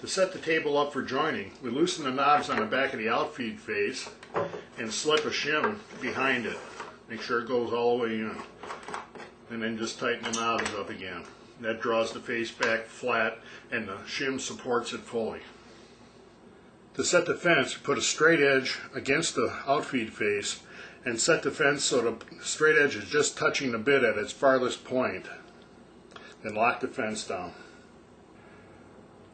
To set the table up for joining, we loosen the knobs on the back of the outfeed face and slip a shim behind it. Make sure it goes all the way in. And then just tighten the knobs up again. That draws the face back flat and the shim supports it fully. To set the fence, put a straight edge against the outfeed face and set the fence so the straight edge is just touching the bit at its farthest point. Then lock the fence down.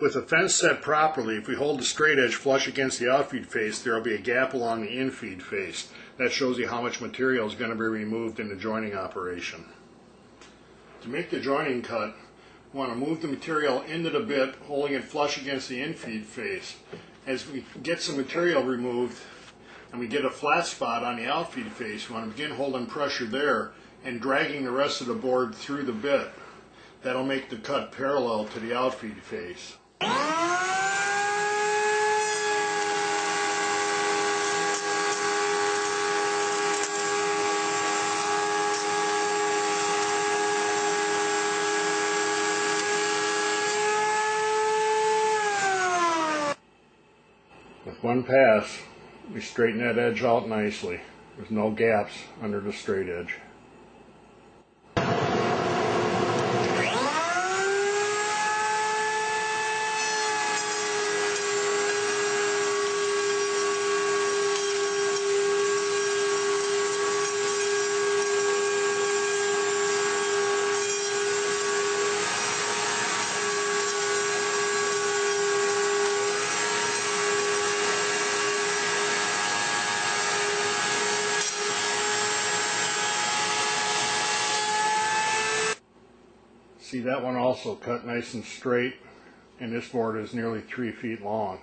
With the fence set properly, if we hold the straight edge flush against the outfeed face, there will be a gap along the infeed face. That shows you how much material is going to be removed in the joining operation. To make the joining cut, we want to move the material into the bit, holding it flush against the infeed face. As we get some material removed and we get a flat spot on the outfeed face, we want to begin holding pressure there and dragging the rest of the board through the bit. That'll make the cut parallel to the outfeed face. With one pass, we straighten that edge out nicely. There's no gaps under the straight edge. See, that one also cut nice and straight, and this board is nearly 3 feet long.